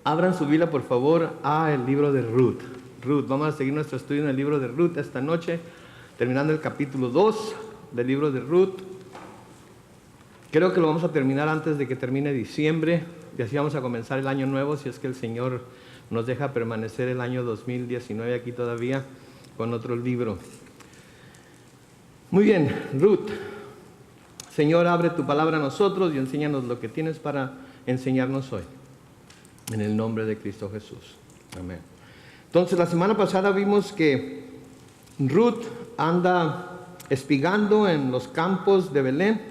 Abran su Biblia, por favor, a el libro de Ruth. Vamos a seguir nuestro estudio en el libro de Ruth esta noche, terminando el capítulo 2 del libro de Ruth. Creo que lo vamos a terminar antes de que termine diciembre, y así vamos a comenzar el año nuevo, si es que el Señor nos deja permanecer el año 2019 aquí todavía con otro libro. Muy bien, Ruth. Señor, abre tu palabra a nosotros y enséñanos lo que tienes para enseñarnos hoy. En el nombre de Cristo Jesús. Amén. Entonces, la semana pasada vimos que Ruth anda espigando en los campos de Belén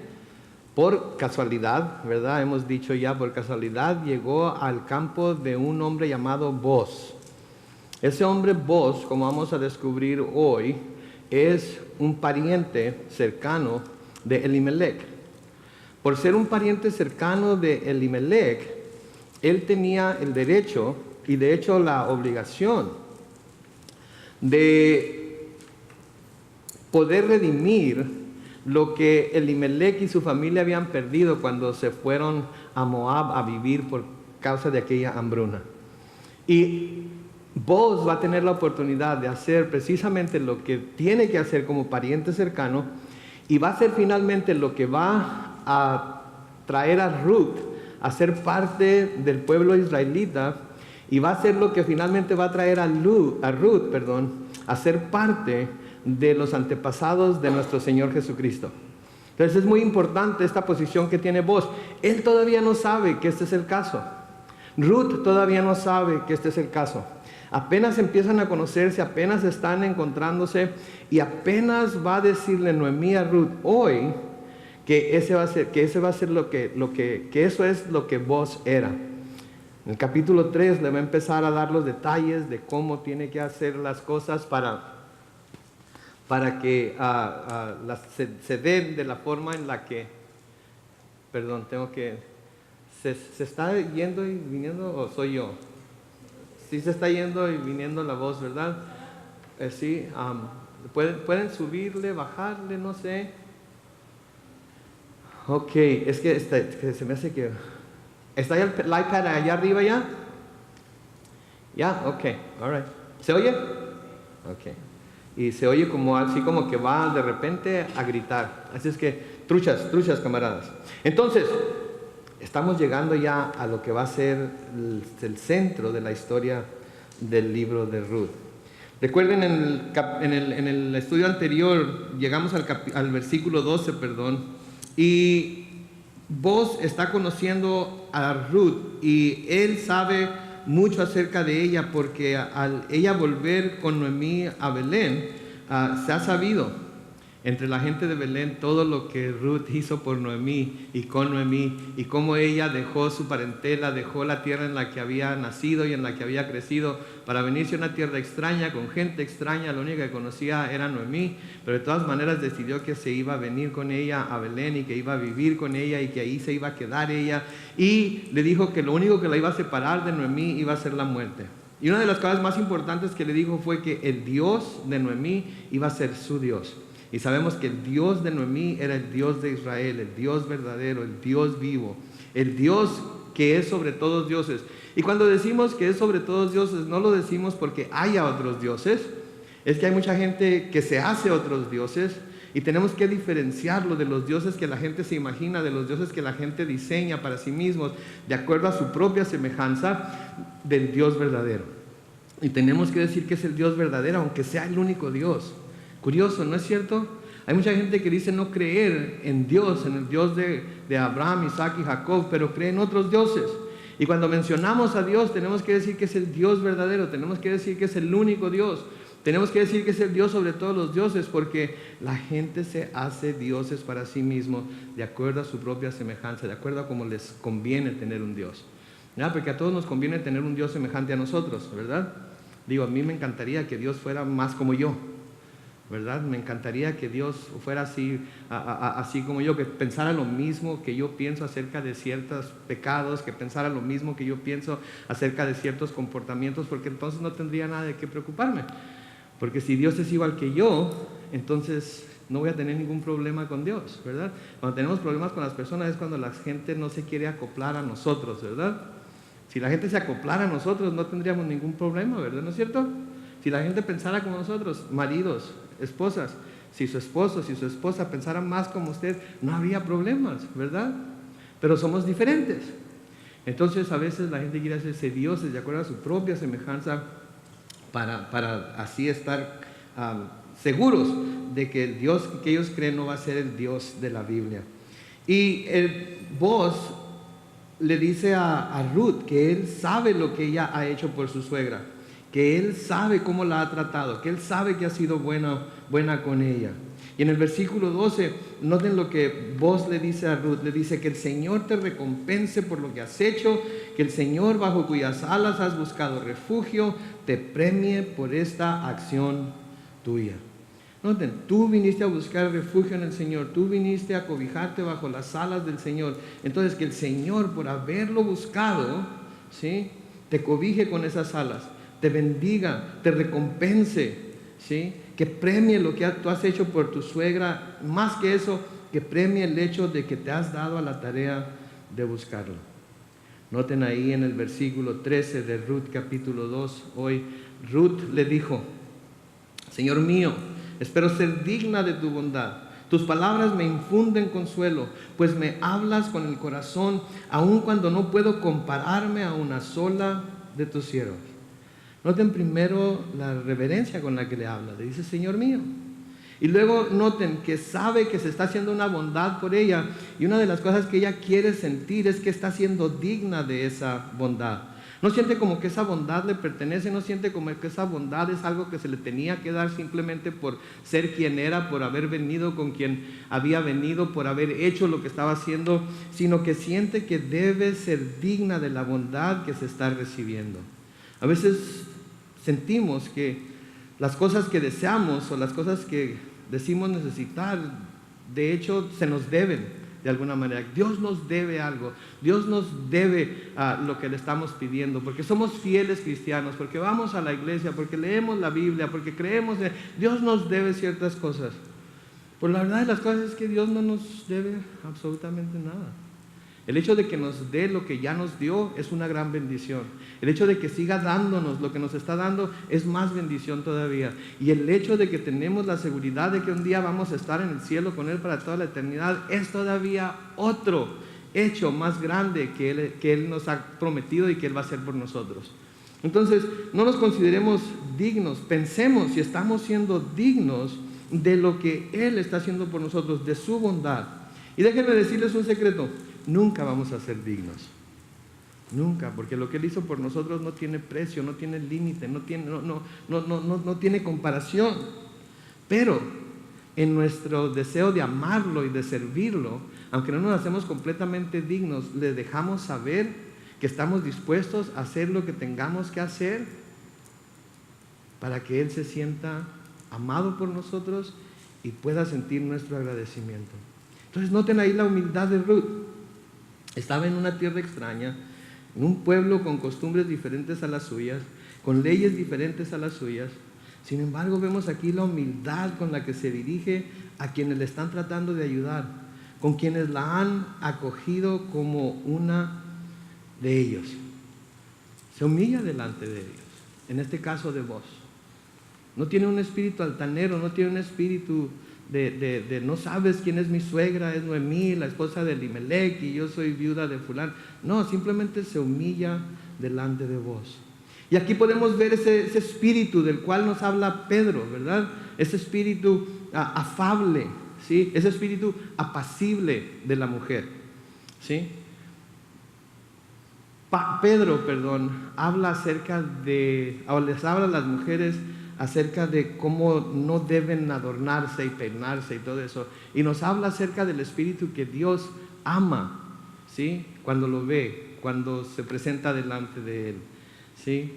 por casualidad, ¿verdad? Hemos dicho ya, por casualidad llegó al campo de un hombre llamado Boz. Ese hombre Boz, como vamos a descubrir hoy, es un pariente cercano de Elimelech. Por ser un pariente cercano de Elimelech, él tenía el derecho y de hecho la obligación de poder redimir lo que Elimelech y su familia habían perdido cuando se fueron a Moab a vivir por causa de aquella hambruna. Y Boz va a tener la oportunidad de hacer precisamente lo que tiene que hacer como pariente cercano, y va a ser finalmente lo que va a traer a Ruth a ser parte del pueblo israelita, y va a ser lo que finalmente va a traer a Ruth, a ser parte de los antepasados de nuestro Señor Jesucristo. Entonces es muy importante esta posición que tiene Boz. Él todavía no sabe que este es el caso. Ruth todavía no sabe que este es el caso. Apenas empiezan a conocerse, apenas están encontrándose, y apenas va a decirle Noemí a Ruth hoy que eso es lo que Boz era. En el capítulo 3 le va a empezar a dar los detalles de cómo tiene que hacer las cosas para que se den de la forma en la que, ¿se está yendo y viniendo o soy yo? Sí, se está yendo y viniendo la voz, ¿verdad? Sí, pueden subirle, bajarle, no sé. Ok, es que se me hace que... ¿Está el iPad allá arriba ya? ¿Ya? Ok, all right. ¿Se oye? Ok. Y se oye como así como que va de repente a gritar. Así es que, truchas, camaradas. Entonces, estamos llegando ya a lo que va a ser el centro de la historia del libro de Ruth. Recuerden, en el estudio anterior, llegamos al versículo 12, y Boz está conociendo a Ruth, y él sabe mucho acerca de ella, porque al ella volver con Noemí a Belén, se ha sabido entre la gente de Belén todo lo que Ruth hizo por Noemí y con Noemí, y cómo ella dejó su parentela, dejó la tierra en la que había nacido y en la que había crecido para venirse a una tierra extraña, con gente extraña. La única que conocía era Noemí, pero de todas maneras decidió que se iba a venir con ella a Belén y que iba a vivir con ella y que ahí se iba a quedar ella, y le dijo que lo único que la iba a separar de Noemí iba a ser la muerte. Y una de las cosas más importantes que le dijo fue que el Dios de Noemí iba a ser su Dios. Y sabemos que el Dios de Noemí era el Dios de Israel, el Dios verdadero, el Dios vivo, el Dios que es sobre todos dioses. Y cuando decimos que es sobre todos dioses, no lo decimos porque haya otros dioses, es que hay mucha gente que se hace otros dioses, y tenemos que diferenciarlo de los dioses que la gente se imagina, de los dioses que la gente diseña para sí mismos, de acuerdo a su propia semejanza, del Dios verdadero. Y tenemos que decir que es el Dios verdadero, aunque sea el único Dios. Curioso, ¿no es cierto? Hay mucha gente que dice no creer en Dios, en el Dios de Abraham, Isaac y Jacob, pero cree en otros dioses. Y cuando mencionamos a Dios, tenemos que decir que es el Dios verdadero, tenemos que decir que es el único Dios, tenemos que decir que es el Dios sobre todos los dioses, porque la gente se hace dioses para sí mismo, de acuerdo a su propia semejanza, de acuerdo a cómo les conviene tener un Dios. ¿Ya? Porque a todos nos conviene tener un Dios semejante a nosotros, ¿verdad? Digo, a mí me encantaría que Dios fuera más como yo, ¿verdad? Me encantaría que Dios fuera así como yo, que pensara lo mismo que yo pienso acerca de ciertos pecados, que pensara lo mismo que yo pienso acerca de ciertos comportamientos, porque entonces no tendría nada de qué preocuparme. Porque si Dios es igual que yo, entonces no voy a tener ningún problema con Dios, ¿verdad? Cuando tenemos problemas con las personas es cuando la gente no se quiere acoplar a nosotros, ¿verdad? Si la gente se acoplara a nosotros, no tendríamos ningún problema, ¿verdad? ¿No es cierto? Si la gente pensara como nosotros, maridos, esposas, si su esposo, si su esposa pensaran más como usted, no habría problemas, ¿verdad? Pero somos diferentes. Entonces a veces la gente quiere hacerse dioses de acuerdo a su propia semejanza para así estar seguros de que el Dios que ellos creen no va a ser el Dios de la Biblia. Y Boaz le dice a Ruth que él sabe lo que ella ha hecho por su suegra, que él sabe cómo la ha tratado, que él sabe que ha sido buena con ella. Y en el versículo 12, noten lo que Boaz le dice a Ruth, le dice que el Señor te recompense por lo que has hecho, que el Señor bajo cuyas alas has buscado refugio, te premie por esta acción tuya. Noten, tú viniste a buscar refugio en el Señor, tú viniste a cobijarte bajo las alas del Señor. Entonces que el Señor, por haberlo buscado, ¿sí?, te cobije con esas alas, te bendiga, te recompense, ¿sí?, que premie lo que tú has hecho por tu suegra, más que eso, que premie el hecho de que te has dado a la tarea de buscarlo. Noten ahí en el versículo 13 de Ruth capítulo 2, hoy Ruth le dijo: Señor mío, espero ser digna de tu bondad. Tus palabras me infunden consuelo, pues me hablas con el corazón, aun cuando no puedo compararme a una sola de tus siervos. Noten primero la reverencia con la que le habla. Le dice, Señor mío. Y luego noten que sabe que se está haciendo una bondad por ella. Y una de las cosas que ella quiere sentir es que está siendo digna de esa bondad. No siente como que esa bondad le pertenece, no siente como que esa bondad es algo que se le tenía que dar simplemente por ser quien era, por haber venido con quien había venido, por haber hecho lo que estaba haciendo, sino que siente que debe ser digna de la bondad que se está recibiendo. A veces sentimos que las cosas que deseamos o las cosas que decimos necesitar, de hecho, se nos deben de alguna manera. Dios nos debe algo, Dios nos debe lo que le estamos pidiendo, porque somos fieles cristianos, porque vamos a la iglesia, porque leemos la Biblia, porque creemos en Dios. Nos debe ciertas cosas. Por la verdad de las cosas es que Dios no nos debe absolutamente nada. El hecho de que nos dé lo que ya nos dio es una gran bendición. El hecho de que siga dándonos lo que nos está dando es más bendición todavía. Y el hecho de que tenemos la seguridad de que un día vamos a estar en el cielo con Él para toda la eternidad es todavía otro hecho más grande que Él nos ha prometido y que Él va a hacer por nosotros. Entonces, no nos consideremos dignos, pensemos si estamos siendo dignos de lo que Él está haciendo por nosotros, de su bondad. Y déjenme decirles un secreto. Nunca vamos a ser dignos, nunca, porque lo que Él hizo por nosotros no tiene precio, no tiene límite, no tiene comparación. Pero en nuestro deseo de amarlo y de servirlo, aunque no nos hacemos completamente dignos, le dejamos saber que estamos dispuestos a hacer lo que tengamos que hacer para que Él se sienta amado por nosotros y pueda sentir nuestro agradecimiento. Entonces noten ahí la humildad de Ruth. Estaba en una tierra extraña, en un pueblo con costumbres diferentes a las suyas, con leyes diferentes a las suyas. Sin embargo, vemos aquí la humildad con la que se dirige a quienes le están tratando de ayudar, con quienes la han acogido como una de ellos. Se humilla delante de ellos, en este caso de Boaz. No tiene un espíritu altanero, no tiene un espíritu de no sabes quién es mi suegra, es Noemí, la esposa de Elimelech, y yo soy viuda de fulano. No, simplemente se humilla delante de Boaz. Y aquí podemos ver ese espíritu del cual nos habla Pedro, ¿verdad? Ese espíritu afable, ¿sí? Ese espíritu apacible de la mujer, ¿sí? Pedro, habla acerca o les habla a las mujeres acerca de cómo no deben adornarse y peinarse y todo eso. Y nos habla acerca del espíritu que Dios ama, ¿sí? Cuando lo ve, cuando se presenta delante de Él, ¿sí?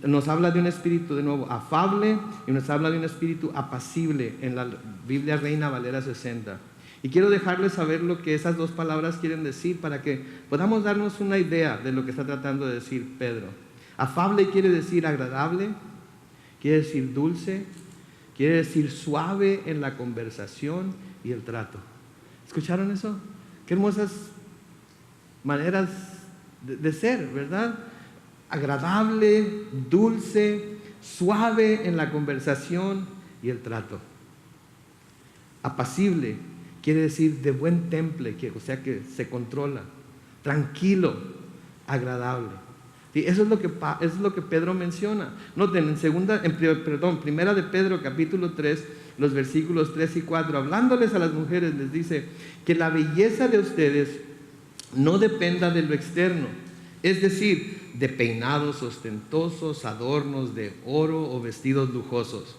Nos habla de un espíritu, de nuevo, afable, y nos habla de un espíritu apacible en la Biblia Reina Valera 60. Y quiero dejarles saber lo que esas dos palabras quieren decir para que podamos darnos una idea de lo que está tratando de decir Pedro. Afable quiere decir agradable, quiere decir dulce, quiere decir suave en la conversación y el trato. ¿Escucharon eso? Qué hermosas maneras de ser, ¿verdad? agradable, dulce, suave en la conversación y el trato. Apacible quiere decir de buen temple, o sea que se controla. Tranquilo, agradable. Sí, eso es lo que Pedro menciona. Noten, primera de Pedro, capítulo 3, los versículos 3 y 4, hablándoles a las mujeres, les dice que la belleza de ustedes no dependa de lo externo, es decir, de peinados ostentosos, adornos de oro o vestidos lujosos,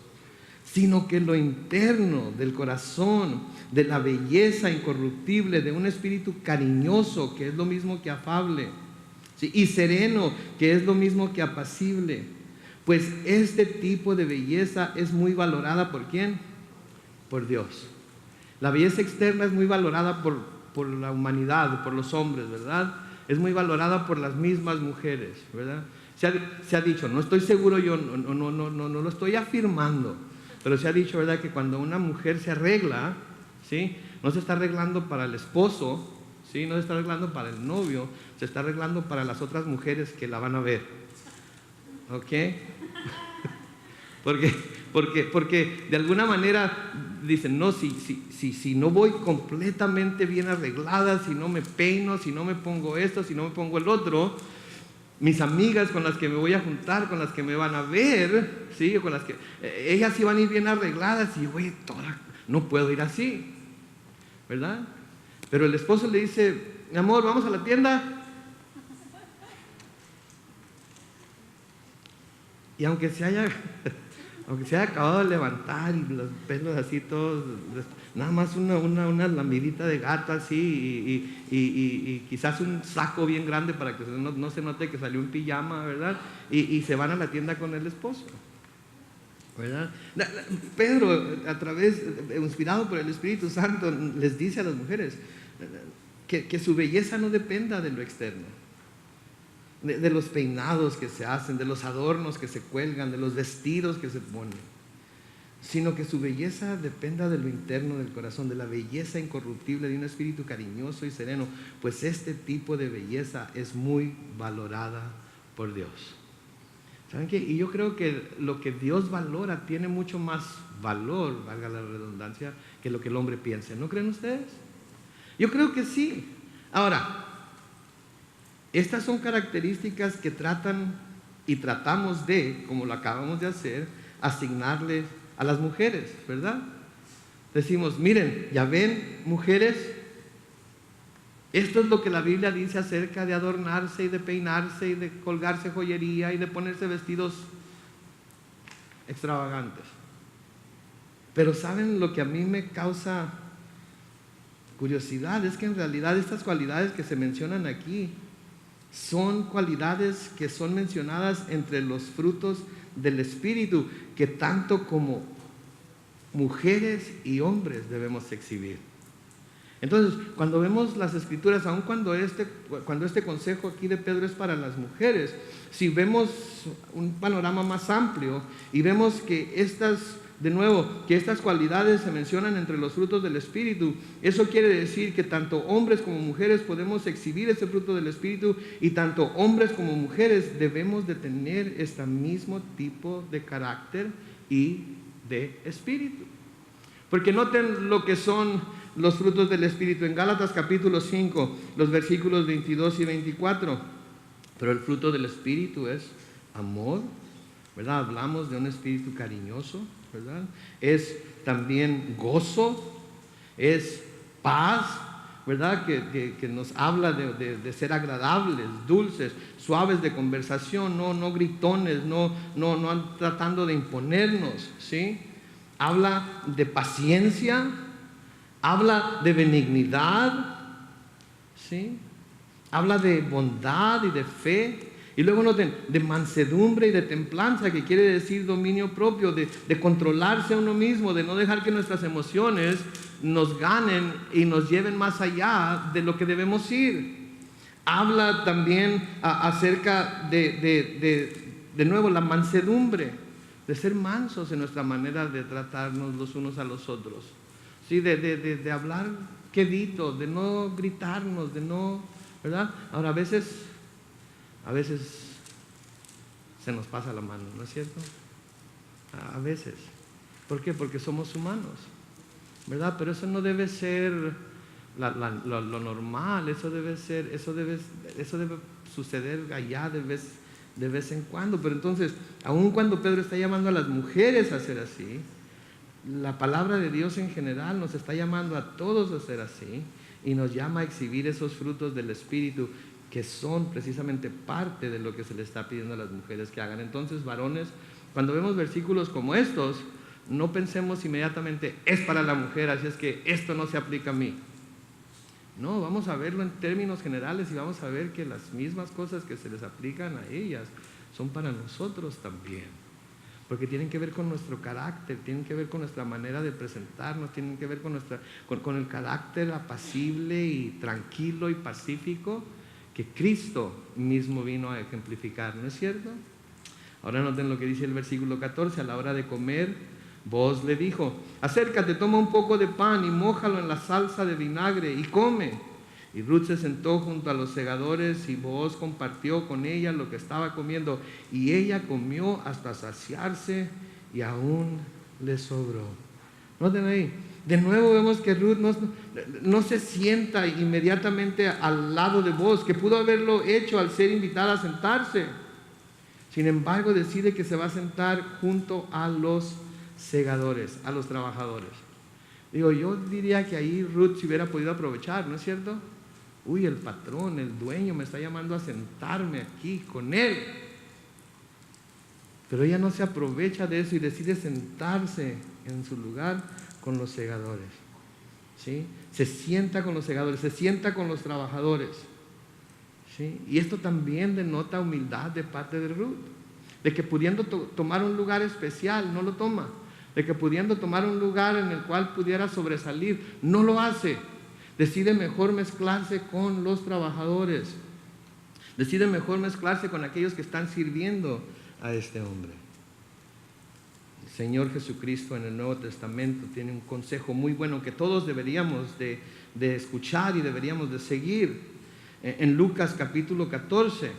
sino que lo interno del corazón, de la belleza incorruptible, de un espíritu cariñoso, que es lo mismo que afable, ¿sí? Y sereno, que es lo mismo que apacible. Pues este tipo de belleza es muy valorada ¿por quién? Por Dios. La belleza externa es muy valorada por la humanidad, por los hombres, ¿verdad? Es muy valorada por las mismas mujeres, ¿verdad? Se ha dicho, no estoy seguro yo, no lo estoy afirmando, pero se ha dicho, ¿verdad?, que cuando una mujer se arregla, ¿sí?, no se está arreglando para el esposo, ¿sí?, no se está arreglando para el novio, se está arreglando para las otras mujeres que la van a ver. ¿Ok? Porque de alguna manera dicen, no, si no voy completamente bien arreglada, si no me peino, si no me pongo esto, si no me pongo el otro, mis amigas con las que me voy a juntar, con las que me van a ver, ¿sí?, con las que ellas sí van a ir bien arregladas y yo voy no puedo ir así, ¿verdad? Pero el esposo le dice, mi amor, vamos a la tienda. Y aunque se haya acabado de levantar y los pelos así todos, nada más una lambidita de gato así y quizás un saco bien grande para que no se note que salió en pijama, ¿verdad? Y se van a la tienda con el esposo, ¿verdad? Pedro, inspirado por el Espíritu Santo, les dice a las mujeres que su belleza no dependa de lo externo, de los peinados que se hacen, de los adornos que se cuelgan, de los vestidos que se ponen, sino que su belleza dependa de lo interno del corazón, de la belleza incorruptible de un espíritu cariñoso y sereno, pues este tipo de belleza es muy valorada por Dios. ¿Saben qué? Y yo creo que lo que Dios valora tiene mucho más valor, valga la redundancia, que lo que el hombre piensa. ¿No creen ustedes? Yo creo que sí. Ahora, estas son características que tratamos de, como lo acabamos de hacer, asignarles a las mujeres, ¿verdad? Decimos, miren, ya ven, mujeres, esto es lo que la Biblia dice acerca de adornarse y de peinarse y de colgarse joyería y de ponerse vestidos extravagantes. Pero ¿saben lo que a mí me causa curiosidad? Es que en realidad estas cualidades que se mencionan aquí son cualidades que son mencionadas entre los frutos del Espíritu, que tanto como mujeres y hombres debemos exhibir. Entonces, cuando vemos las Escrituras, aun cuando este consejo aquí de Pedro es para las mujeres, si vemos un panorama más amplio y vemos que estas cualidades se mencionan entre los frutos del Espíritu, eso quiere decir que tanto hombres como mujeres podemos exhibir ese fruto del Espíritu, y tanto hombres como mujeres debemos de tener este mismo tipo de carácter y de espíritu. Porque noten lo que son los frutos del Espíritu en Gálatas capítulo 5, los versículos 22 y 24. Pero el fruto del Espíritu es amor, ¿verdad? Hablamos de un espíritu cariñoso, ¿verdad? Es también gozo, es paz, ¿verdad? Que nos habla de ser agradables, dulces, suaves de conversación, no gritones, no tratando de imponernos, ¿sí? Habla de paciencia, habla de benignidad, ¿sí? Habla de bondad y de fe. Y luego noten, de mansedumbre y de templanza, que quiere decir dominio propio, de controlarse a uno mismo, de no dejar que nuestras emociones nos ganen y nos lleven más allá de lo que debemos ir. Habla también acerca de nuevo, la mansedumbre, de ser mansos en nuestra manera de tratarnos los unos a los otros, ¿sí? De hablar quedito, de no gritarnos, de no, ¿verdad? Ahora, a veces se nos pasa la mano, ¿no es cierto? A veces. ¿Por qué? Porque somos humanos, ¿verdad? Pero eso no debe ser lo normal, eso debe suceder allá de vez en cuando. Pero entonces, aun cuando Pedro está llamando a las mujeres a ser así, la palabra de Dios en general nos está llamando a todos a ser así y nos llama a exhibir esos frutos del Espíritu que son precisamente parte de lo que se le está pidiendo a las mujeres que hagan. Entonces, varones, cuando vemos versículos como estos, no pensemos inmediatamente, es para la mujer, así es que esto no se aplica a mí. No, vamos a verlo en términos generales y vamos a ver que las mismas cosas que se les aplican a ellas son para nosotros también. Porque tienen que ver con nuestro carácter, tienen que ver con nuestra manera de presentarnos, tienen que ver con el carácter apacible y tranquilo y pacífico que Cristo mismo vino a ejemplificar, ¿no es cierto? Ahora noten lo que dice el versículo 14, a la hora de comer, Booz le dijo, acércate, toma un poco de pan y mójalo en la salsa de vinagre y come. Y Ruth se sentó junto a los segadores y Booz compartió con ella lo que estaba comiendo. Y ella comió hasta saciarse y aún le sobró. Noten ahí, de nuevo vemos que Ruth no se sienta inmediatamente al lado de Booz, que pudo haberlo hecho al ser invitada a sentarse. Sin embargo, decide que se va a sentar junto a los segadores, a los trabajadores. Digo, yo diría que ahí Ruth se hubiera podido aprovechar, ¿no es cierto? Uy, el patrón, el dueño me está llamando a sentarme aquí con él. Pero ella no se aprovecha de eso y decide sentarse en su lugar con los segadores. ¿Sí? Se sienta con los segadores, se sienta con los trabajadores. ¿Sí? Y esto también denota humildad de parte de Ruth, de que pudiendo tomar un lugar especial, no lo toma, de que pudiendo tomar un lugar en el cual pudiera sobresalir, no lo hace, decide mejor mezclarse con los trabajadores, decide mejor mezclarse con aquellos que están sirviendo a este hombre. El Señor Jesucristo en el Nuevo Testamento tiene un consejo muy bueno que todos deberíamos de escuchar y deberíamos de seguir. En Lucas capítulo 14,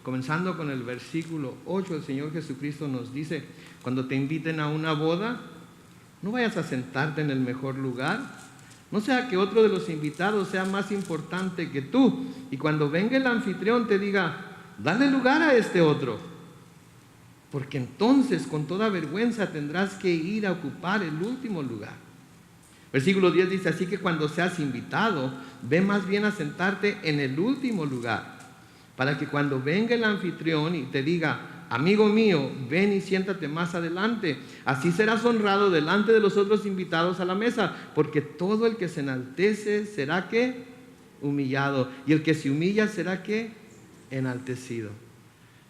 comenzando con el versículo 8, el Señor Jesucristo nos dice, cuando te inviten a una boda, no vayas a sentarte en el mejor lugar, no sea que otro de los invitados sea más importante que tú, y cuando venga el anfitrión te diga, dale lugar a este otro, porque entonces con toda vergüenza tendrás que ir a ocupar el último lugar. Versículo 10 dice, así que cuando seas invitado, ve más bien a sentarte en el último lugar, para que cuando venga el anfitrión y te diga, amigo mío, ven y siéntate más adelante, así serás honrado delante de los otros invitados a la mesa, porque todo el que se enaltece será ¿qué? Humillado, y el que se humilla será ¿qué? Enaltecido.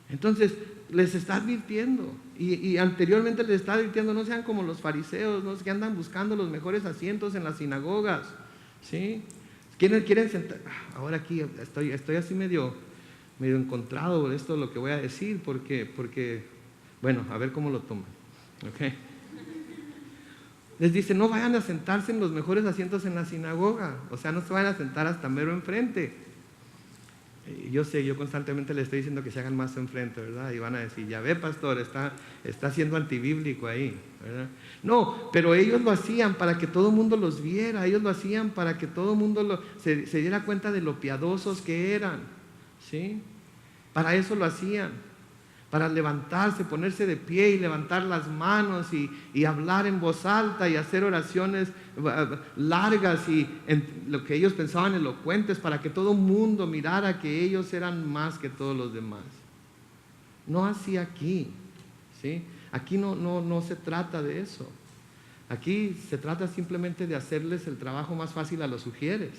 Entonces, les está advirtiendo, y anteriormente les está advirtiendo, no sean como los fariseos, ¿no? Que andan buscando los mejores asientos en las sinagogas, ¿sí? Quieren sentar, ahora aquí estoy así medio encontrado por esto lo que voy a decir, porque bueno, a ver cómo lo toman, ¿ok? Les dice, no vayan a sentarse en los mejores asientos en la sinagoga, o sea, no se vayan a sentar hasta mero enfrente. Yo sé, yo constantemente les estoy diciendo que se hagan más enfrente, ¿verdad? Y van a decir, ya ve, pastor, está siendo antibíblico ahí, ¿verdad? No, pero ellos lo hacían para que todo el mundo los viera, ellos lo hacían para que todo el mundo se diera cuenta de lo piadosos que eran, ¿sí? Para eso lo hacían, para levantarse, ponerse de pie y levantar las manos y hablar en voz alta y hacer oraciones largas y en lo que ellos pensaban elocuentes, para que todo el mundo mirara que ellos eran más que todos los demás. No así aquí, ¿sí? Aquí no se trata de eso. Aquí se trata simplemente de hacerles el trabajo más fácil a los sugieres,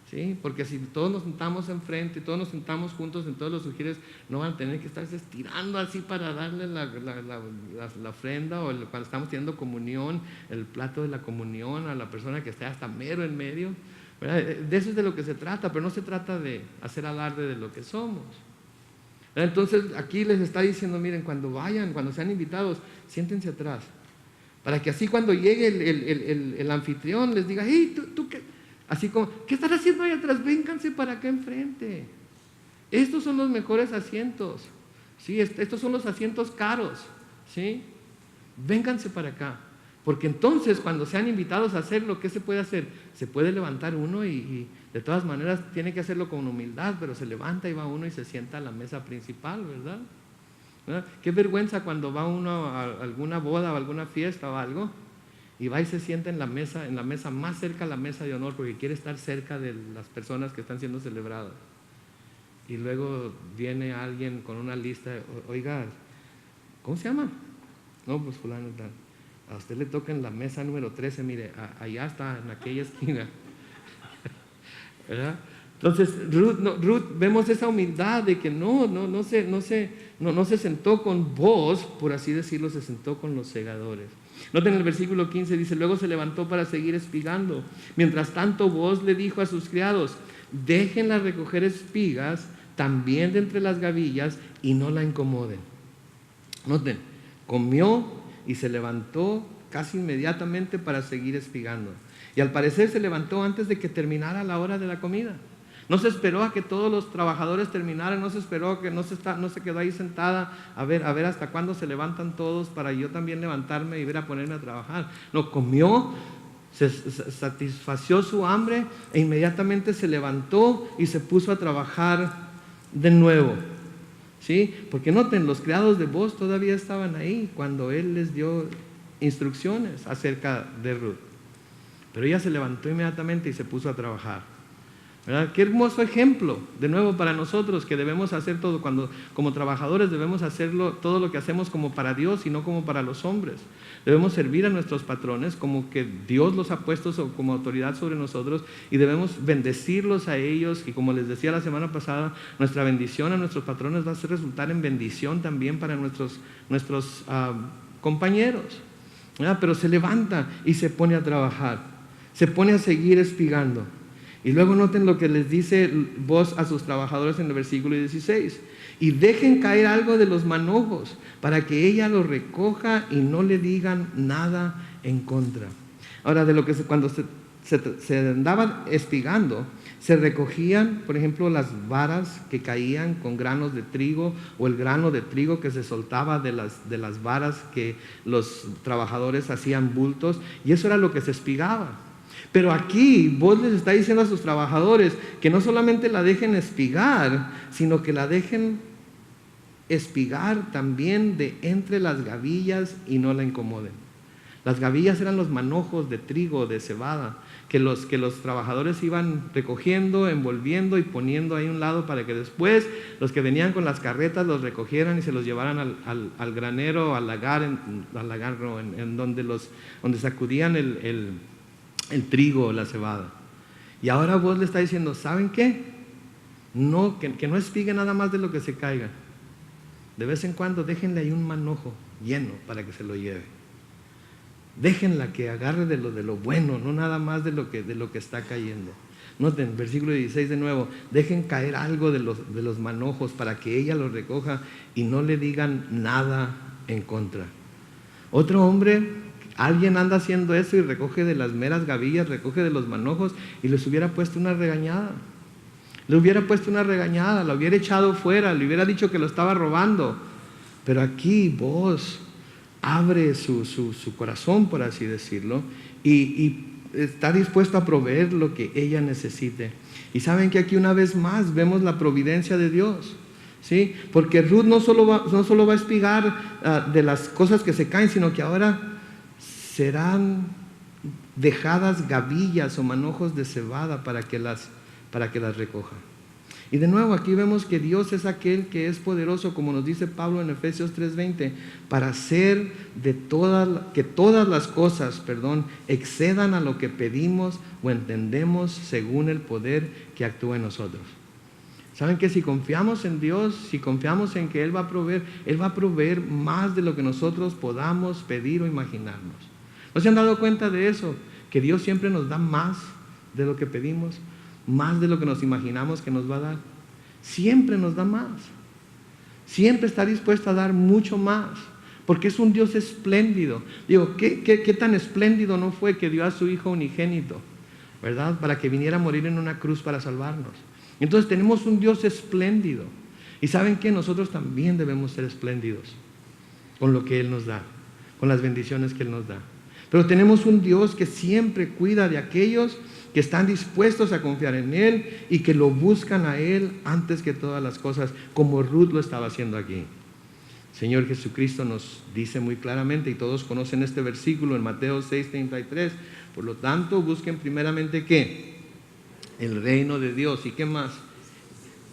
¿sí? Porque si todos nos sentamos enfrente, todos nos sentamos juntos en todos los sugieres, no van a tener que estarse estirando así para darle la ofrenda, o cuando estamos teniendo comunión, el plato de la comunión a la persona que esté hasta mero en medio, ¿verdad? De eso es de lo que se trata, pero no se trata de hacer alarde de lo que somos. Entonces aquí les está diciendo, miren, cuando sean invitados, siéntense atrás, para que así cuando llegue el anfitrión les diga, hey, ¿tú qué? Así como, ¿qué están haciendo ahí atrás? Vénganse para acá enfrente. Estos son los mejores asientos, ¿sí? Estos son los asientos caros, ¿sí? Vénganse para acá. Porque entonces cuando sean invitados a hacerlo, ¿qué se puede hacer? Se puede levantar uno y de todas maneras tiene que hacerlo con humildad, pero se levanta y va uno y se sienta a la mesa principal, ¿verdad? ¿Verdad? Qué vergüenza cuando va uno a alguna boda o alguna fiesta o algo y va y se sienta en la mesa más cerca a la mesa de honor porque quiere estar cerca de las personas que están siendo celebradas. Y luego viene alguien con una lista, oiga, ¿cómo se llama? No, pues fulano tal. A usted le toca en la mesa número 13, mire, allá está, en aquella esquina. ¿Verdad? Entonces, Ruth, vemos esa humildad de que no se sentó con Boaz, por así decirlo, se sentó con los segadores. Noten el versículo 15, dice, luego se levantó para seguir espigando. Mientras tanto, Boaz le dijo a sus criados, déjenla recoger espigas también de entre las gavillas y no la incomoden. Noten, comió y se levantó casi inmediatamente para seguir espigando. Y al parecer se levantó antes de que terminara la hora de la comida. No se esperó a que todos los trabajadores terminaran, no se esperó a que no se quedó ahí sentada a ver hasta cuándo se levantan todos para yo también levantarme y ir a ponerme a trabajar. No, comió, se satisfació su hambre e inmediatamente se levantó y se puso a trabajar de nuevo. ¿Sí? Porque noten, los criados de Boaz todavía estaban ahí cuando él les dio instrucciones acerca de Ruth. Pero ella se levantó inmediatamente y se puso a trabajar. ¿Verdad? Qué hermoso ejemplo, de nuevo para nosotros, que debemos hacer todo, como trabajadores debemos hacerlo, todo lo que hacemos como para Dios y no como para los hombres. Debemos servir a nuestros patrones como que Dios los ha puesto como autoridad sobre nosotros y debemos bendecirlos a ellos, y como les decía la semana pasada, nuestra bendición a nuestros patrones va a resultar en bendición también para nuestros compañeros. ¿Verdad? Pero se levanta y se pone a trabajar, se pone a seguir espigando. Y luego noten lo que les dice Boaz a sus trabajadores en el versículo 16. Y dejen caer algo de los manojos para que ella lo recoja y no le digan nada en contra. Ahora, de lo que cuando se andaba espigando, se recogían, por ejemplo, las varas que caían con granos de trigo o el grano de trigo que se soltaba de las varas que los trabajadores hacían bultos, y eso era lo que se espigaba. Pero aquí Boaz les está diciendo a sus trabajadores que no solamente la dejen espigar, sino que la dejen espigar también de entre las gavillas y no la incomoden. Las gavillas eran los manojos de trigo, de cebada, que los trabajadores iban recogiendo, envolviendo y poniendo ahí a un lado para que después los que venían con las carretas los recogieran y se los llevaran al granero, al lagar, en donde sacudían el trigo o la cebada. Y ahora Boaz le está diciendo, ¿saben qué? No, que no espigue nada más de lo que se caiga. De vez en cuando déjenle ahí un manojo lleno para que se lo lleve. Déjenla que agarre de lo bueno, no nada más de lo que está cayendo. Noten, versículo 16 de nuevo, dejen caer algo de los manojos para que ella lo recoja y no le digan nada en contra. Otro hombre, alguien anda haciendo eso y recoge de las meras gavillas, recoge de los manojos y les hubiera puesto una regañada. Le hubiera puesto una regañada, la hubiera echado fuera, le hubiera dicho que lo estaba robando. Pero aquí Boaz abre su corazón, por así decirlo, y está dispuesto a proveer lo que ella necesite. Y saben que aquí una vez más vemos la providencia de Dios, ¿sí? Porque Ruth no solo va a espigar de las cosas que se caen, sino que ahora serán dejadas gavillas o manojos de cebada para que las recoja. Y de nuevo aquí vemos que Dios es aquel que es poderoso, como nos dice Pablo en Efesios 3:20, para hacer que todas las cosas, excedan a lo que pedimos o entendemos según el poder que actúa en nosotros. ¿Saben que si confiamos en Dios, si confiamos en que Él va a proveer más de lo que nosotros podamos pedir o imaginarnos? ¿No se han dado cuenta de eso? Que Dios siempre nos da más de lo que pedimos, más de lo que nos imaginamos que nos va a dar. Siempre nos da más. Siempre está dispuesto a dar mucho más, porque es un Dios espléndido. Digo, ¿qué tan espléndido no fue que dio a su Hijo unigénito, ¿verdad? Para que viniera a morir en una cruz para salvarnos. Entonces tenemos un Dios espléndido. Y ¿saben qué? Nosotros también debemos ser espléndidos con lo que Él nos da, con las bendiciones que Él nos da. Pero tenemos un Dios que siempre cuida de aquellos que están dispuestos a confiar en Él y que lo buscan a Él antes que todas las cosas, como Ruth lo estaba haciendo aquí. Señor Jesucristo nos dice muy claramente, y todos conocen este versículo en Mateo 6:33, por lo tanto busquen primeramente ¿qué? El reino de Dios. ¿Y qué más?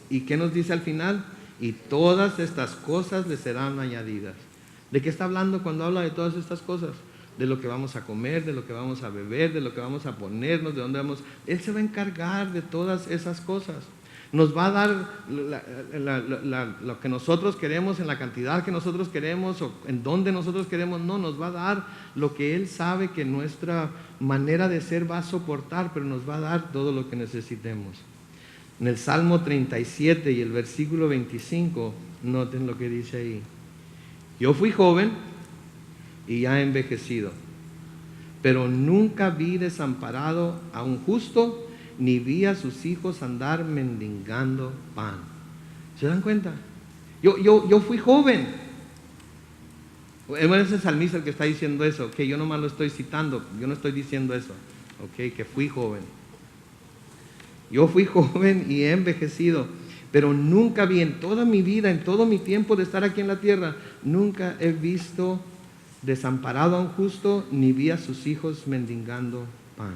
¿Y qué nos dice al final? Y todas estas cosas les serán añadidas. ¿De qué está hablando cuando habla de todas estas cosas? De lo que vamos a comer, de lo que vamos a beber, de lo que vamos a ponernos, de dónde vamos. Él se va a encargar de todas esas cosas. Nos va a dar lo que nosotros queremos, en la cantidad que nosotros queremos o en donde nosotros queremos. No, nos va a dar lo que Él sabe que nuestra manera de ser va a soportar, pero nos va a dar todo lo que necesitemos. En el Salmo 37 y el versículo 25, noten lo que dice ahí. Yo fui joven y ya he envejecido, pero nunca vi desamparado a un justo, ni vi a sus hijos andar mendigando pan. ¿Se dan cuenta? Yo fui joven. Es el salmista el que está diciendo eso, que yo nomás lo estoy citando, yo no estoy diciendo eso, que fui joven. Yo fui joven y he envejecido, pero nunca vi en toda mi vida, en todo mi tiempo de estar aquí en la tierra, nunca he visto desamparado a un justo, ni vi a sus hijos mendigando pan.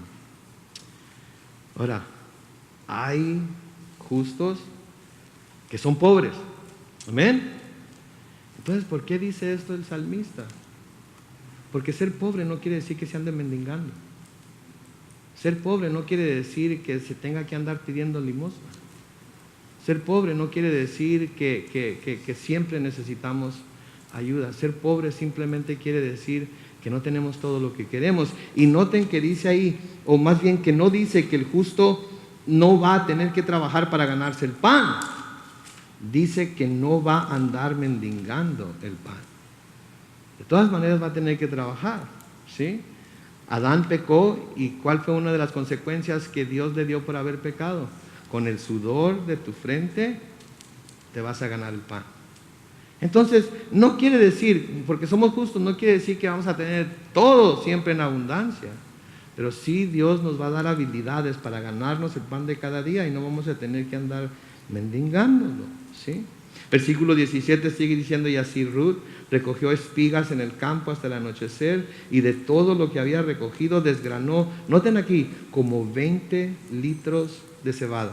Ahora, hay justos que son pobres. Amén. Entonces, ¿por qué dice esto el salmista? Porque ser pobre no quiere decir que se ande mendigando. Ser pobre no quiere decir que se tenga que andar pidiendo limosna. Ser pobre no quiere decir que siempre necesitamos ayuda. Ser pobre simplemente quiere decir que no tenemos todo lo que queremos. Y noten que dice ahí, o más bien que no dice que el justo no va a tener que trabajar para ganarse el pan. Dice que no va a andar mendigando el pan. De todas maneras va a tener que trabajar, ¿sí? Adán pecó, y ¿cuál fue una de las consecuencias que Dios le dio por haber pecado? Con el sudor de tu frente te vas a ganar el pan. Entonces, no quiere decir, porque somos justos, no quiere decir que vamos a tener todo siempre en abundancia, pero sí Dios nos va a dar habilidades para ganarnos el pan de cada día y no vamos a tener que andar mendigándolo, ¿sí? Versículo 17 sigue diciendo, y así Ruth recogió espigas en el campo hasta el anochecer, y de todo lo que había recogido desgranó, noten aquí, como 20 litros de cebada.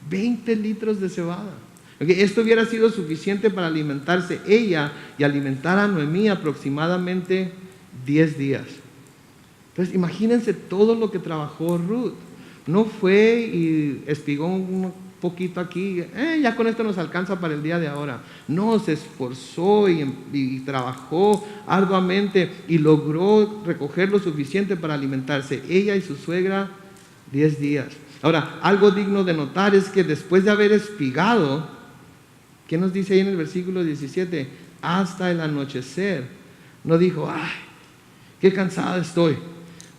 20 litros de cebada. Esto hubiera sido suficiente para alimentarse ella y alimentar a Noemí aproximadamente 10 días. Entonces, imagínense todo lo que trabajó Ruth. No fue y espigó un poquito aquí, ya con esto nos alcanza para el día de ahora. No, se esforzó y trabajó arduamente y logró recoger lo suficiente para alimentarse ella y su suegra 10 días. Ahora, algo digno de notar es que después de haber espigado, ¿qué nos dice ahí en el versículo 17? Hasta el anochecer. No dijo, ay, qué cansada estoy,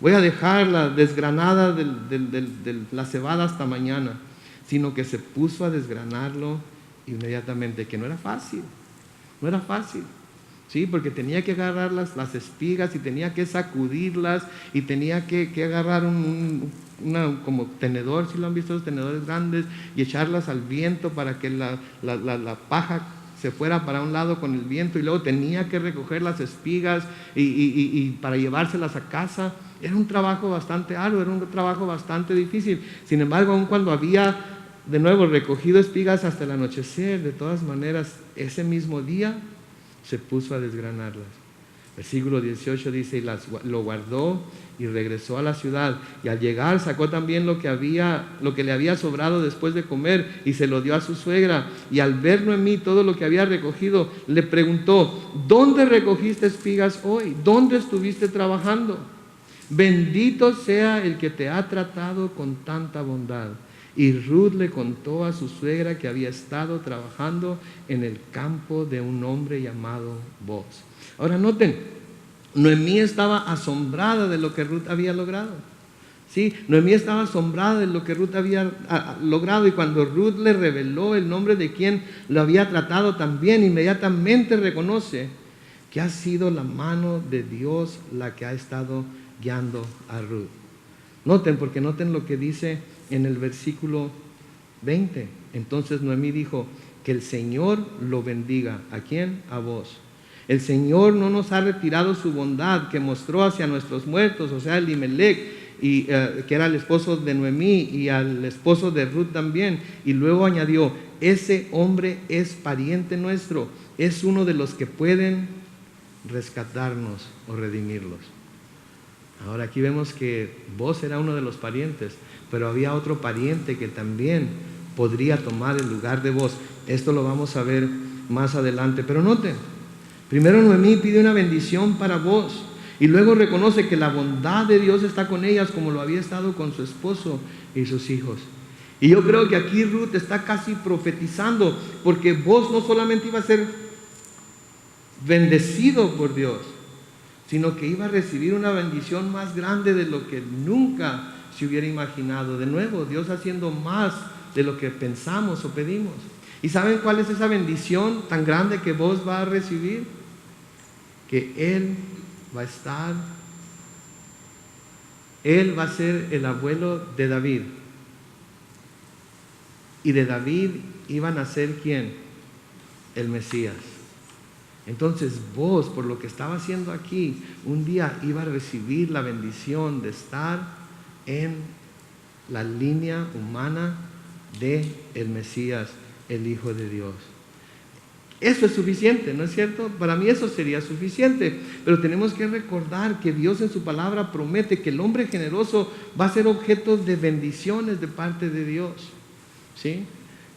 voy a dejarla desgranada de la cebada hasta mañana, sino que se puso a desgranarlo inmediatamente, que no era fácil, ¿sí? Porque tenía que agarrar las espigas y tenía que sacudirlas y tenía que agarrar como tenedor, si lo han visto, los tenedores grandes, y echarlas al viento para que la paja se fuera para un lado con el viento, y luego tenía que recoger las espigas y para llevárselas a casa. Era un trabajo bastante arduo, era un trabajo bastante difícil. Sin embargo, aun cuando había de nuevo recogido espigas hasta el anochecer, de todas maneras, ese mismo día se puso a desgranarlas. Versículo 18 dice, y lo guardó y regresó a la ciudad, y al llegar sacó también lo que le había sobrado después de comer, y se lo dio a su suegra. Y al ver Noemí todo lo que había recogido, le preguntó, ¿dónde recogiste espigas hoy? ¿Dónde estuviste trabajando? Bendito sea el que te ha tratado con tanta bondad. Y Ruth le contó a su suegra que había estado trabajando en el campo de un hombre llamado Boaz. Ahora noten, Noemí estaba asombrada de lo que Ruth había logrado. ¿Sí? Noemí estaba asombrada de lo que Ruth había logrado, y cuando Ruth le reveló el nombre de quien lo había tratado también, inmediatamente reconoce que ha sido la mano de Dios la que ha estado guiando a Ruth. Noten lo que dice en el versículo 20. Entonces Noemí dijo: que el Señor lo bendiga. ¿A quién? A vos. El Señor no nos ha retirado su bondad que mostró hacia nuestros muertos, o sea, Elimelech, que era el esposo de Noemí, y al esposo de Ruth también. Y luego añadió: ese hombre es pariente nuestro, es uno de los que pueden rescatarnos o redimirlos. Ahora aquí vemos que vos era uno de los parientes, pero había otro pariente que también podría tomar el lugar de vos. Esto lo vamos a ver más adelante. Pero noten, primero Noemí pide una bendición para vos, y luego reconoce que la bondad de Dios está con ellas, como lo había estado con su esposo y sus hijos. Y yo creo que aquí Ruth está casi profetizando, porque vos no solamente iba a ser bendecido por Dios, sino que iba a recibir una bendición más grande de lo que nunca se hubiera imaginado. De nuevo, Dios haciendo más de lo que pensamos o pedimos. ¿Y saben cuál es esa bendición tan grande que vos vas a recibir? Que Él va a ser el abuelo de David. Y de David iba a nacer ¿quién? El Mesías. Entonces vos, por lo que estaba haciendo aquí, un día iba a recibir la bendición de estar en la línea humana de el Mesías, el Hijo de Dios. Eso es suficiente, ¿no es cierto? Para mí eso sería suficiente, pero tenemos que recordar que Dios en su palabra promete que el hombre generoso va a ser objeto de bendiciones de parte de Dios, ¿sí?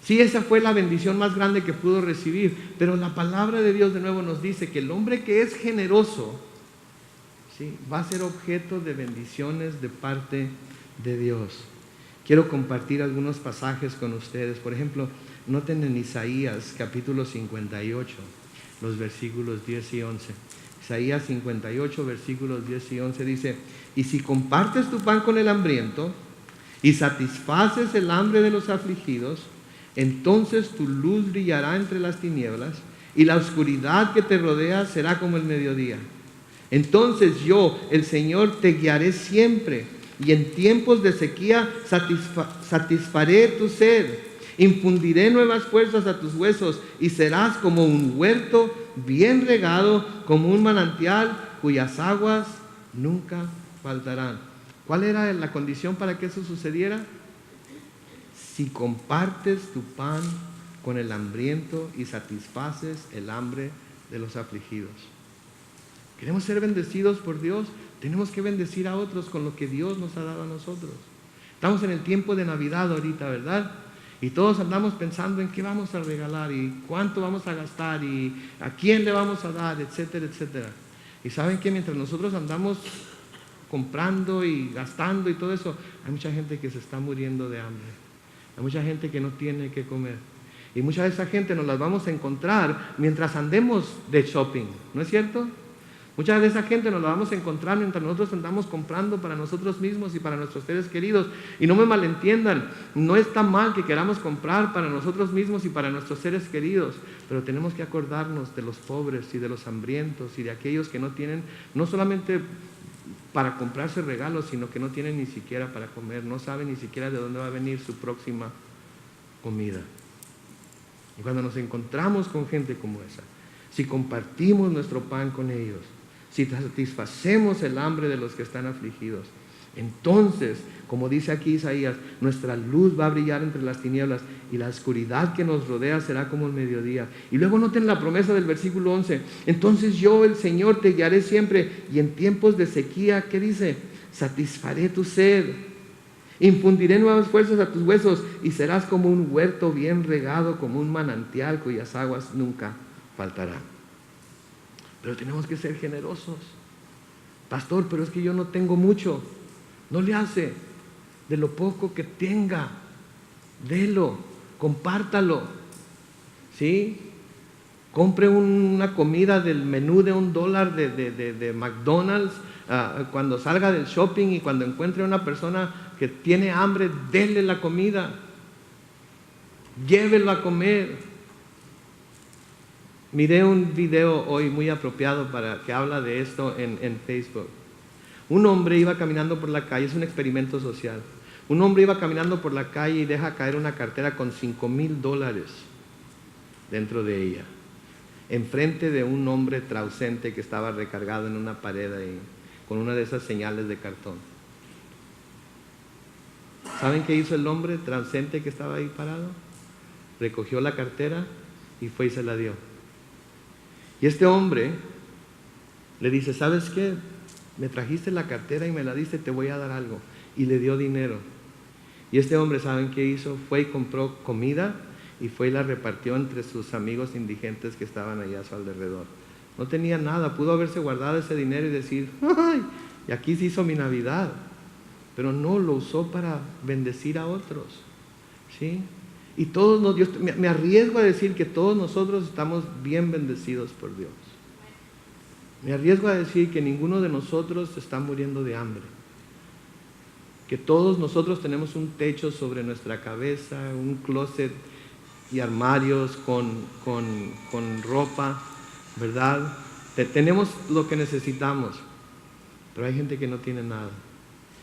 Sí, esa fue la bendición más grande que pudo recibir, pero la palabra de Dios de nuevo nos dice que el hombre que es generoso, ¿sí?, va a ser objeto de bendiciones de parte de Dios. Quiero compartir algunos pasajes con ustedes. Por ejemplo, noten en Isaías capítulo 58, los versículos 10 y 11. Isaías 58, versículos 10 y 11 dice: y si compartes tu pan con el hambriento y satisfaces el hambre de los afligidos, entonces tu luz brillará entre las tinieblas, y la oscuridad que te rodea será como el mediodía. Entonces yo, el Señor, te guiaré siempre, y en tiempos de sequía satisfaré tu sed. Infundiré nuevas fuerzas a tus huesos, y serás como un huerto bien regado, como un manantial cuyas aguas nunca faltarán. ¿Cuál era la condición para que eso sucediera? Si compartes tu pan con el hambriento y satisfaces el hambre de los afligidos. Queremos ser bendecidos por Dios, tenemos que bendecir a otros con lo que Dios nos ha dado a nosotros. Estamos en el tiempo de Navidad ahorita, ¿verdad? Y todos andamos pensando en qué vamos a regalar y cuánto vamos a gastar y a quién le vamos a dar, etcétera, etcétera. Y saben que mientras nosotros andamos comprando y gastando y todo eso, hay mucha gente que se está muriendo de hambre. Hay mucha gente que no tiene que comer. Y mucha de esa gente nos las vamos a encontrar mientras andemos de shopping, ¿no es cierto? Mucha de esa gente nos la vamos a encontrar mientras nosotros andamos comprando para nosotros mismos y para nuestros seres queridos. Y no me malentiendan, no está mal que queramos comprar para nosotros mismos y para nuestros seres queridos, pero tenemos que acordarnos de los pobres y de los hambrientos y de aquellos que no tienen, no solamente para comprarse regalos, sino que no tienen ni siquiera para comer, no saben ni siquiera de dónde va a venir su próxima comida. Y cuando nos encontramos con gente como esa, si compartimos nuestro pan con ellos, si satisfacemos el hambre de los que están afligidos, entonces, como dice aquí Isaías, nuestra luz va a brillar entre las tinieblas y la oscuridad que nos rodea será como el mediodía. Y luego noten la promesa del versículo 11. Entonces yo, el Señor, te guiaré siempre, y en tiempos de sequía, ¿qué dice? Satisfaré tu sed. Infundiré nuevas fuerzas a tus huesos, y serás como un huerto bien regado, como un manantial cuyas aguas nunca faltarán. Pero tenemos que ser generosos. Pastor, pero es que yo no tengo mucho. No le hace. De lo poco que tenga, délo, compártalo. ¿Sí? Compre una comida del menú de $1 de McDonald's cuando salga del shopping y cuando encuentre a una persona que tiene hambre, déle la comida, llévelo a comer. Miré un video hoy muy apropiado que habla de esto en Facebook. Un hombre iba caminando por la calle, es un experimento social. Un hombre iba caminando por la calle y deja caer una cartera con $5,000 dentro de ella, enfrente de un hombre trausente que estaba recargado en una pared ahí, con una de esas señales de cartón. ¿Saben qué hizo el hombre trausente que estaba ahí parado? Recogió la cartera y fue y se la dio. Y este hombre le dice, ¿sabes qué? Me trajiste la cartera y me la diste, te voy a dar algo. Y le dio dinero. Y este hombre, ¿saben qué hizo? Fue y compró comida y fue y la repartió entre sus amigos indigentes que estaban allá a su alrededor. No tenía nada, pudo haberse guardado ese dinero y decir, ¡ay! Y aquí se hizo mi Navidad. Pero no, lo usó para bendecir a otros. ¿Sí? Y todos me arriesgo a decir que todos nosotros estamos bien bendecidos por Dios. Me arriesgo a decir que ninguno de nosotros está muriendo de hambre. Que todos nosotros tenemos un techo sobre nuestra cabeza, un closet y armarios con ropa, ¿verdad? Tenemos lo que necesitamos, pero hay gente que no tiene nada.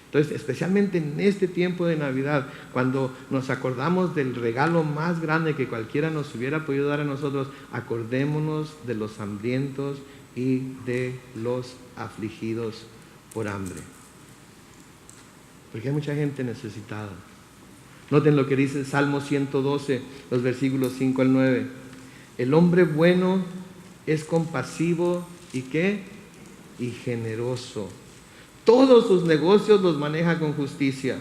Entonces, especialmente en este tiempo de Navidad, cuando nos acordamos del regalo más grande que cualquiera nos hubiera podido dar a nosotros, acordémonos de los hambrientos y de los afligidos por hambre. Porque hay mucha gente necesitada. Noten lo que dice el Salmo 112, los versículos 5 al 9. El hombre bueno es compasivo y ¿qué? Y generoso. Todos sus negocios los maneja con justicia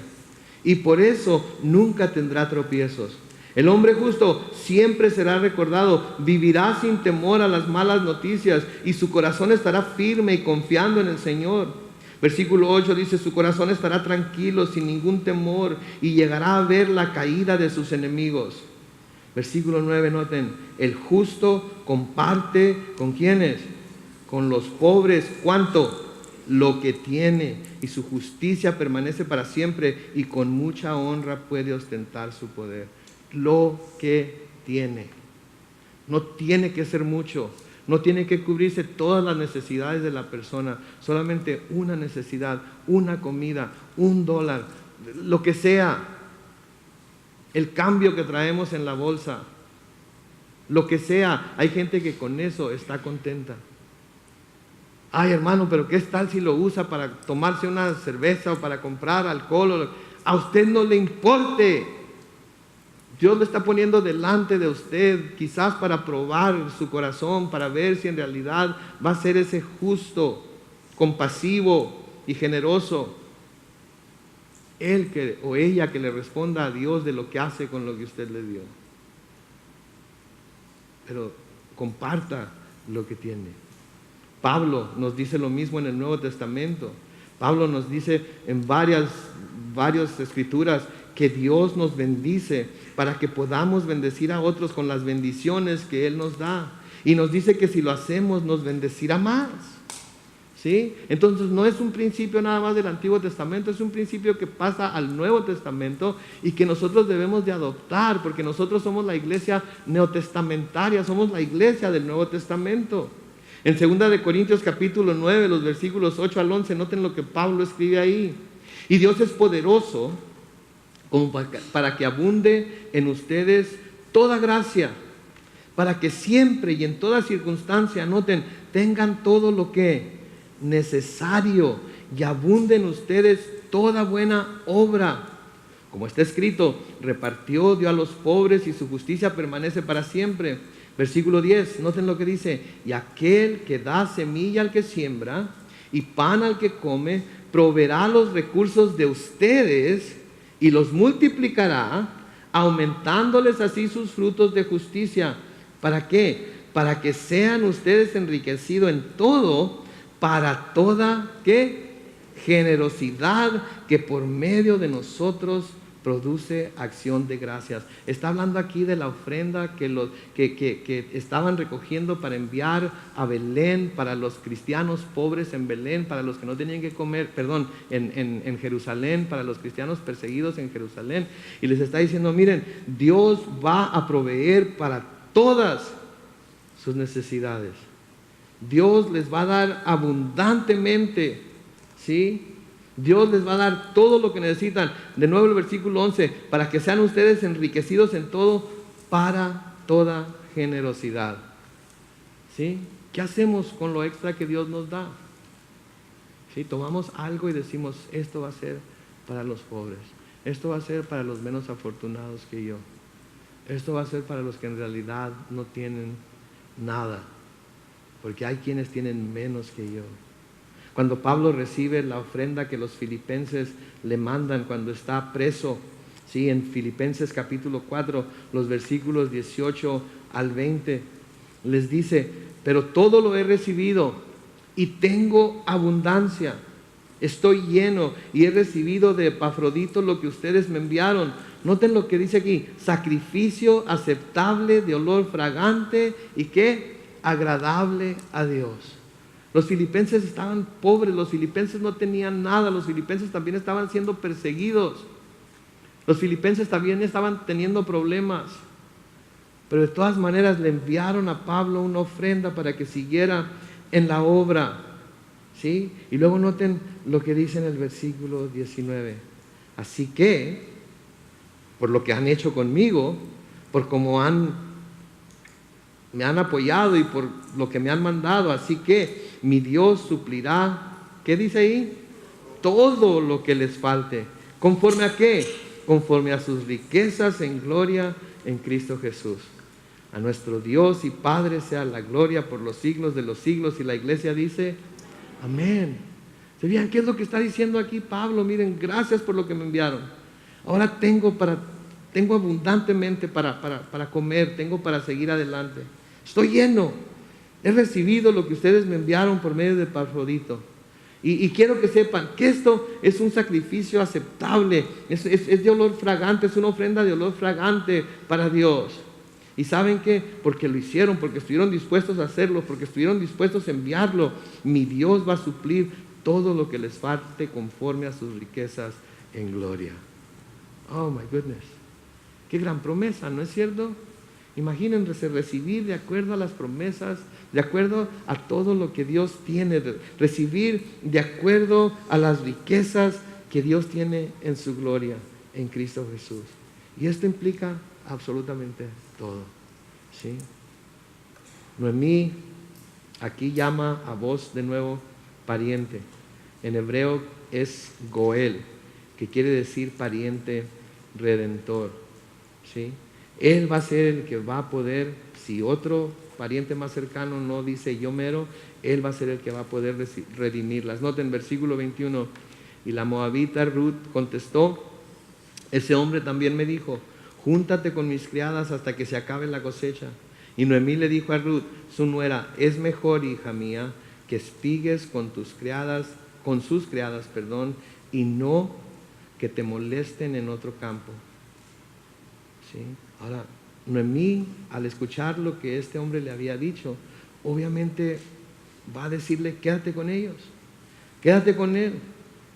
y por eso nunca tendrá tropiezos. El hombre justo siempre será recordado, vivirá sin temor a las malas noticias y su corazón estará firme y confiando en el Señor. Versículo 8 dice, su corazón estará tranquilo sin ningún temor y llegará a ver la caída de sus enemigos. Versículo 9, noten, el justo comparte ¿con quiénes? Con los pobres. ¿Cuánto? Lo que tiene, y su justicia permanece para siempre y con mucha honra puede ostentar su poder. Lo que tiene. No tiene que ser mucho, no tiene que cubrirse todas las necesidades de la persona, solamente una necesidad, una comida, $1, lo que sea, el cambio que traemos en la bolsa, lo que sea. Hay gente que con eso está contenta. Ay, hermano, pero ¿qué tal si lo usa para tomarse una cerveza o para comprar alcohol? A usted no le importe. Dios lo está poniendo delante de usted, quizás para probar su corazón, para ver si en realidad va a ser ese justo, compasivo y generoso. Él o ella que le responda a Dios de lo que hace con lo que usted le dio. Pero comparta lo que tiene. Pablo nos dice lo mismo en el Nuevo Testamento. Pablo nos dice en varias escrituras que Dios nos bendice para que podamos bendecir a otros con las bendiciones que Él nos da. Y nos dice que si lo hacemos nos bendecirá más. ¿Sí? Entonces no es un principio nada más del Antiguo Testamento, es un principio que pasa al Nuevo Testamento y que nosotros debemos de adoptar, porque nosotros somos la iglesia neotestamentaria, somos la iglesia del Nuevo Testamento. En 2 Corintios capítulo 9, los versículos 8 al 11, noten lo que Pablo escribe ahí. Y Dios es poderoso como para que abunde en ustedes toda gracia, para que siempre y en toda circunstancia, noten, tengan todo lo que necesario y abunde en ustedes toda buena obra. Como está escrito, repartió, dio a los pobres y su justicia permanece para siempre. Versículo 10, noten lo que dice, y aquel que da semilla al que siembra y pan al que come, proveerá los recursos de ustedes y los multiplicará, aumentándoles así sus frutos de justicia. ¿Para qué? Para que sean ustedes enriquecidos en todo, para toda, ¿qué? Generosidad que por medio de nosotros produce acción de gracias. Está hablando aquí de la ofrenda que estaban recogiendo para enviar a Belén, para los cristianos pobres en Belén, para los que no tenían que comer, en Jerusalén, para los cristianos perseguidos en Jerusalén. Y les está diciendo, miren, Dios va a proveer para todas sus necesidades. Dios les va a dar abundantemente, ¿sí? Dios les va a dar todo lo que necesitan. De nuevo el versículo 11, para que sean ustedes enriquecidos en todo para toda generosidad. ¿Sí? ¿Qué hacemos con lo extra que Dios nos da? ¿Sí? Tomamos algo y decimos, esto va a ser para los pobres, esto va a ser para los menos afortunados que yo, esto va a ser para los que en realidad no tienen nada, porque hay quienes tienen menos que yo. Cuando Pablo recibe la ofrenda que los filipenses le mandan cuando está preso, ¿sí? En Filipenses capítulo 4, los versículos 18 al 20, les dice, pero todo lo he recibido y tengo abundancia, estoy lleno y he recibido de Epafrodito lo que ustedes me enviaron. Noten lo que dice aquí, sacrificio aceptable de olor fragante y ¿qué? Agradable a Dios. Los filipenses estaban pobres, los filipenses no tenían nada, los filipenses también estaban siendo perseguidos, los filipenses también estaban teniendo problemas, pero de todas maneras le enviaron a Pablo una ofrenda para que siguiera en la obra, ¿sí? Y luego noten lo que dice en el versículo 19, así que, por lo que han hecho conmigo, por cómo me han apoyado y por lo que me han mandado, así que mi Dios suplirá, ¿qué dice ahí? Todo lo que les falte. ¿Conforme a qué? Conforme a sus riquezas en gloria en Cristo Jesús. A nuestro Dios y Padre sea la gloria por los siglos de los siglos. Y la iglesia dice, amén. ¿Se vean qué es lo que está diciendo aquí Pablo? Miren, gracias por lo que me enviaron. Ahora tengo abundantemente para comer, tengo para seguir adelante. Estoy lleno. He recibido lo que ustedes me enviaron por medio de Epafrodito. Y quiero que sepan que esto es un sacrificio aceptable, es de olor fragante, es una ofrenda de olor fragante para Dios. ¿Y saben qué? Porque lo hicieron, porque estuvieron dispuestos a hacerlo, porque estuvieron dispuestos a enviarlo. Mi Dios va a suplir todo lo que les falte conforme a sus riquezas en gloria. Oh my goodness. Qué gran promesa, ¿no es cierto? Imagínense recibir de acuerdo a las promesas, de acuerdo a todo lo que Dios tiene, recibir de acuerdo a las riquezas que Dios tiene en su gloria en Cristo Jesús. Y esto implica absolutamente todo, ¿sí? Noemí aquí llama a vos de nuevo pariente. En hebreo es Goel, que quiere decir pariente redentor, ¿sí? Él va a ser el que va a poder, si otro pariente más cercano no dice yo mero, Él va a ser el que va a poder redimirlas. Noten versículo 21, y la moabita Ruth contestó, ese hombre también me dijo, júntate con mis criadas hasta que se acabe la cosecha. Y Noemí le dijo a Ruth, su nuera, es mejor, hija mía, que espigues con sus criadas, y no que te molesten en otro campo. ¿Sí? Ahora, Noemí, al escuchar lo que este hombre le había dicho, obviamente va a decirle, quédate con ellos, quédate con él,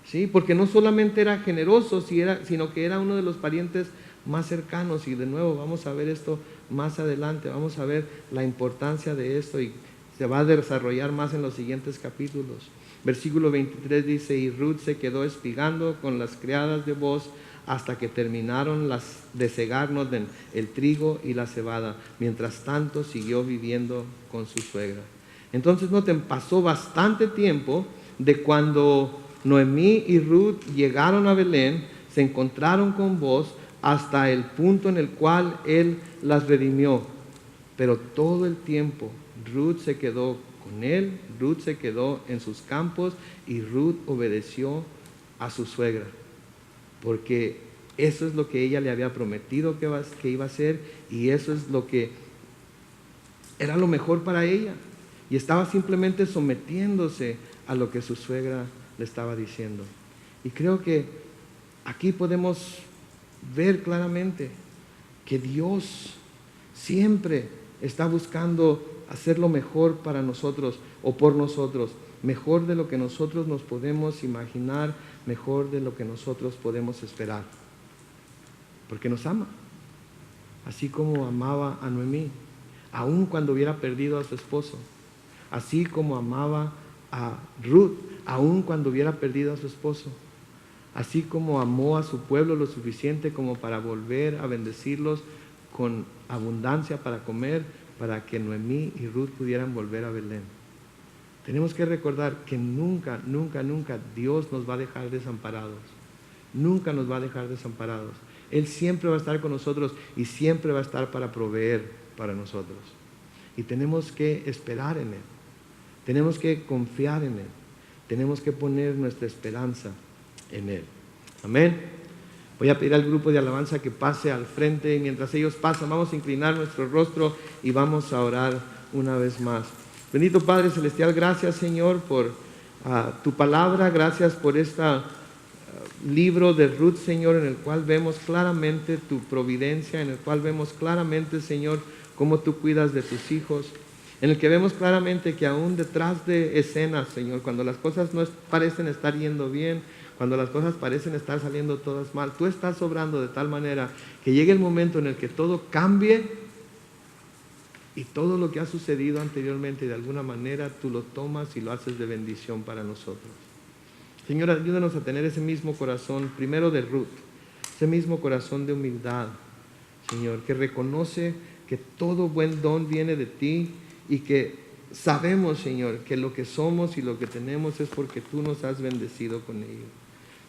¿sí? Porque no solamente era generoso, sino que era uno de los parientes más cercanos. Y de nuevo vamos a ver esto más adelante, vamos a ver la importancia de esto y se va a desarrollar más en los siguientes capítulos. Versículo 23 dice, y Ruth se quedó espigando con las criadas de Booz hasta que terminaron de segarnos el trigo y la cebada. Mientras tanto siguió viviendo con su suegra. Entonces noten, pasó bastante tiempo de cuando Noemí y Ruth llegaron a Belén, se encontraron con Booz hasta el punto en el cual él las redimió. Pero todo el tiempo Ruth se quedó con él, Ruth se quedó en sus campos y Ruth obedeció a su suegra, porque eso es lo que ella le había prometido que iba a hacer, y eso es lo que era lo mejor para ella, y estaba simplemente sometiéndose a lo que su suegra le estaba diciendo. Y creo que aquí podemos ver claramente que Dios siempre está buscando hacer lo mejor para nosotros o por nosotros, mejor de lo que nosotros nos podemos imaginar, mejor de lo que nosotros podemos esperar. Porque nos ama, así como amaba a Noemí, aun cuando hubiera perdido a su esposo, así como amaba a Ruth, aun cuando hubiera perdido a su esposo, así como amó a su pueblo lo suficiente como para volver a bendecirlos con abundancia para comer, para que Noemí y Ruth pudieran volver a Belén. Tenemos que recordar que nunca, nunca, nunca Dios nos va a dejar desamparados. Nunca nos va a dejar desamparados. Él siempre va a estar con nosotros y siempre va a estar para proveer para nosotros. Y tenemos que esperar en Él. Tenemos que confiar en Él. Tenemos que poner nuestra esperanza en Él. Amén. Voy a pedir al grupo de alabanza que pase al frente y mientras ellos pasan vamos a inclinar nuestro rostro y vamos a orar una vez más. Bendito Padre Celestial, gracias Señor por tu palabra, gracias por este libro de Ruth, Señor, en el cual vemos claramente tu providencia, en el cual vemos claramente, Señor, cómo tú cuidas de tus hijos, en el que vemos claramente que aún detrás de escenas, Señor, cuando las cosas no parecen estar yendo bien, cuando las cosas parecen estar saliendo todas mal, tú estás obrando de tal manera que llegue el momento en el que todo cambie y todo lo que ha sucedido anteriormente de alguna manera tú lo tomas y lo haces de bendición para nosotros. Señor, ayúdanos a tener ese mismo corazón, primero de Ruth, ese mismo corazón de humildad, Señor, que reconoce que todo buen don viene de ti y que sabemos, Señor, que lo que somos y lo que tenemos es porque tú nos has bendecido con ello.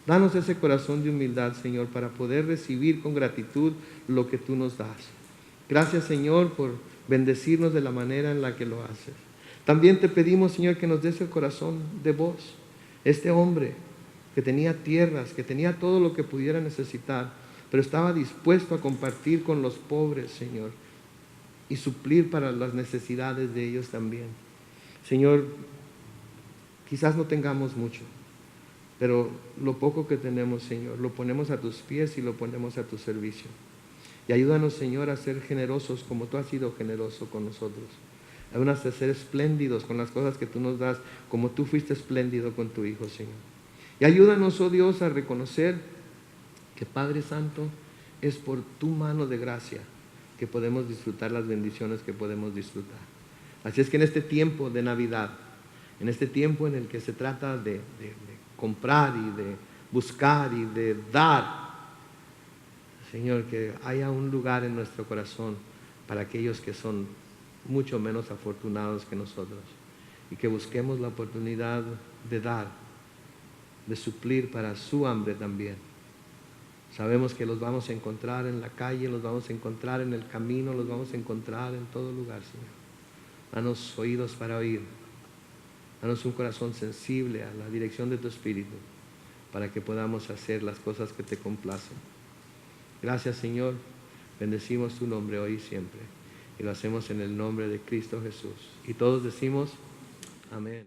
Danos ese corazón de humildad, Señor, para poder recibir con gratitud lo que tú nos das. Gracias, Señor, por bendecirnos de la manera en la que lo haces. También te pedimos, Señor, que nos des el corazón de vos. Este hombre que tenía tierras, que tenía todo lo que pudiera necesitar, pero estaba dispuesto a compartir con los pobres, Señor, y suplir para las necesidades de ellos también. Señor, quizás no tengamos mucho, pero lo poco que tenemos, Señor, lo ponemos a tus pies y lo ponemos a tu servicio. Y ayúdanos, Señor, a ser generosos como tú has sido generoso con nosotros. Ayúdanos a ser espléndidos con las cosas que tú nos das, como tú fuiste espléndido con tu Hijo, Señor. Y ayúdanos, oh Dios, a reconocer que, Padre Santo, es por tu mano de gracia que podemos disfrutar las bendiciones que podemos disfrutar. Así es que en este tiempo de Navidad, en este tiempo en el que se trata de comprar y de buscar y de dar, Señor, que haya un lugar en nuestro corazón para aquellos que son mucho menos afortunados que nosotros y que busquemos la oportunidad de dar, de suplir para su hambre también. Sabemos que los vamos a encontrar en la calle, los vamos a encontrar en el camino, los vamos a encontrar en todo lugar, Señor. Danos oídos para oír, danos un corazón sensible a la dirección de tu Espíritu para que podamos hacer las cosas que te complacen. Gracias, Señor. Bendecimos tu nombre hoy y siempre. Y lo hacemos en el nombre de Cristo Jesús. Y todos decimos, amén.